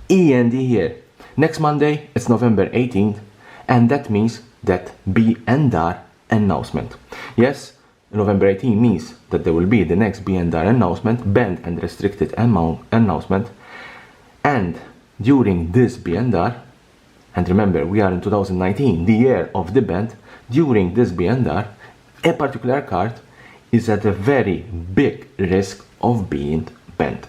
E.N.D here. Next Monday, it's November 18th, and that means that B&R announcement. Yes, November 18 means that there will be the next B&R announcement, banned and restricted amount announcement, and during this B&R, and remember we are in 2019, the year of the band, during this B&R, a particular card is at a very big risk of being banned.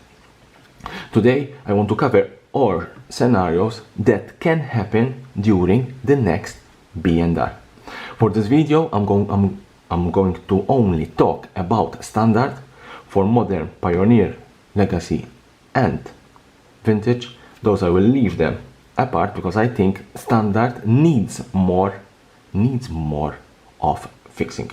Today I want to cover all scenarios that can happen during the next B&R. For this video I'm going to only talk about standard. For modern, pioneer, legacy and vintage, those I will leave them apart because I think standard needs more of fixing.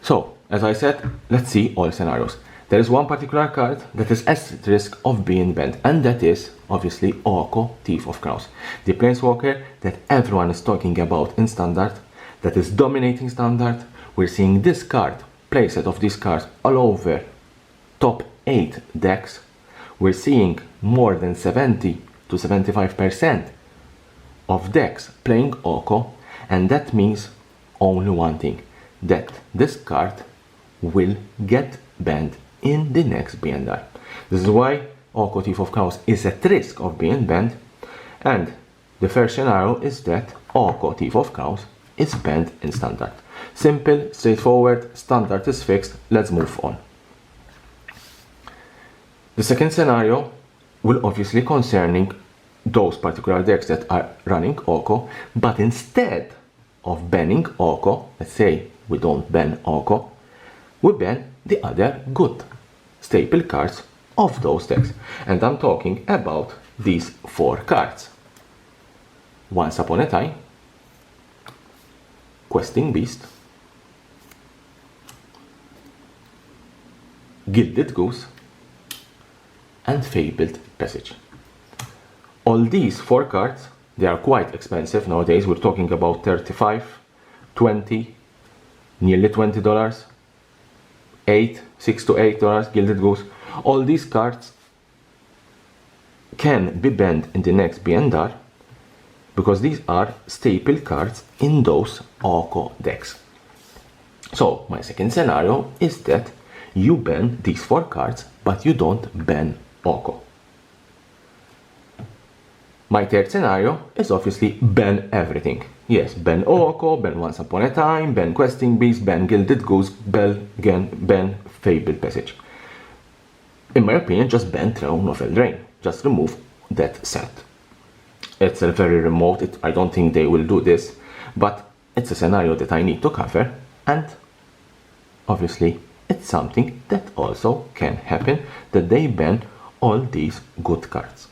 So, as I said, let's see all scenarios. There is one particular card that is at risk of being banned, and that is obviously Oko, Thief of Crowns. The planeswalker that everyone is talking about in standard, that is dominating standard. We're seeing this card, playset of these cards all over top 8 decks. We're seeing more than 70 to 75% of decks playing Oko, and that means only one thing, that this card will get banned in the next B&R. This is why Oko Thief of Crowns is at risk of being banned, and the first scenario is that Oko Thief of Crowns is banned in standard. Simple, straightforward, standard is fixed, let's move on. The second scenario will obviously concerning those particular decks that are running Oko, but instead of banning Oko, let's say we don't ban Oko, we ban the other good staple cards of those decks. And I'm talking about these 4 cards. Once Upon a Time, Questing Beast, Gilded Goose, and Fabled Passage. All these 4 cards, they are quite expensive nowadays. We're talking about $35, $20, nearly $20, $6 to $8, Gilded Goose. All these cards can be banned in the next B&R because these are staple cards in those Oko decks. So my second scenario is that you ban these 4 cards, but you don't ban Oko. My third scenario is obviously ban everything. Yes, ban Oko, ban Once Upon a Time, ban Questing Beast, ban Gilded Goose, ban Fabled Passage. In my opinion, just ban Throne of Eldraine. Just remove that set. It's a very remote, I don't think they will do this, but it's a scenario that I need to cover, and obviously it's something that also can happen, that they ban all these good cards.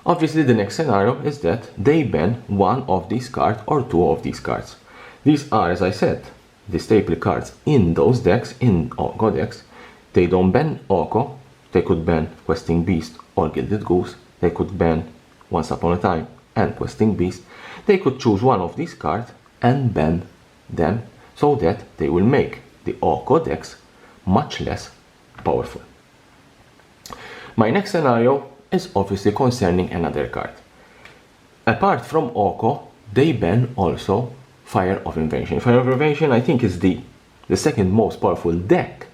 Obviously the next scenario is that they ban one of these cards or 2 of these cards. These are, as I said, the staple cards in those decks, in Oko decks. They don't ban Oko, they could ban Questing Beast or Gilded Goose, they could ban Once Upon a Time and Questing Beast. They could choose one of these cards and ban them so that they will make the Oko decks much less powerful. My next scenario is obviously concerning another card. Apart from Oko, they ban also Fire of Invention. Fire of Invention, I think, is the second most powerful deck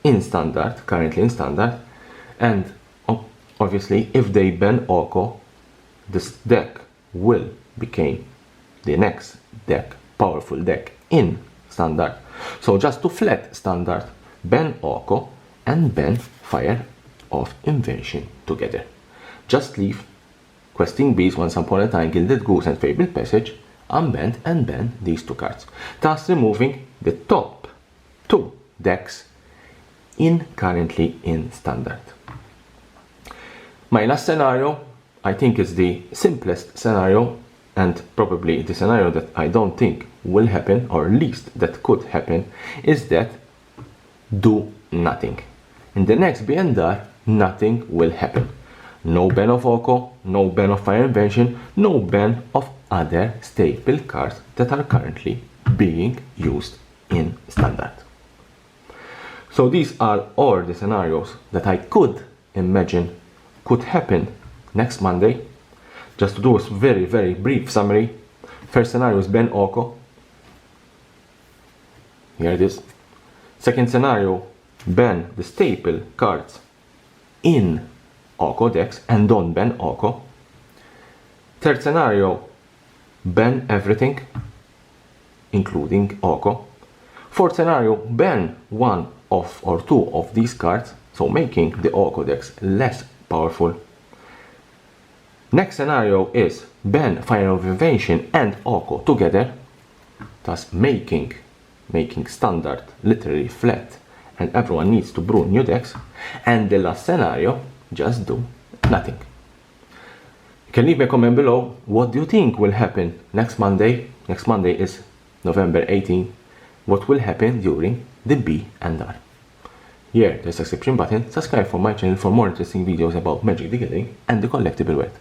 in standard, currently in standard, and obviously if they ban Oko, this deck will become the next deck, powerful deck in standard. So just to flat standard, ban Oko and ban Fire of Invention together. Just leave Questing Beast, Once Upon a Time, Gilded Goose and Fabled Passage unbanned and ban these 2 cards, thus removing the top 2 decks currently in standard. My last scenario, I think, is the simplest scenario and probably the scenario that I don't think will happen, or least that could happen, is that do nothing. In the next B&R, nothing will happen. No ban of Oko, no ban of Fire Invention, no ban of other staple cards that are currently being used in standard. So these are all the scenarios that I could imagine could happen next Monday? Just to do a very brief summary. First scenario is Ben Oko. Here it is. Second scenario, ban the staple cards in Oko decks and don't ban Oko. Third scenario, ban everything, including Oko. Fourth scenario, ban one of or two of these cards, so making the Oko decks less powerful. Next scenario is ban Fire of Invasion and Oko together, thus making standard literally flat and everyone needs to brew new decks. And the last scenario, just do nothing. You can leave me a comment below. What do you think will happen next Monday? Next Monday is November 18. What will happen during the B&R? Here, the subscription button. Subscribe for my channel for more interesting videos about Magic the Gathering and the collectible world.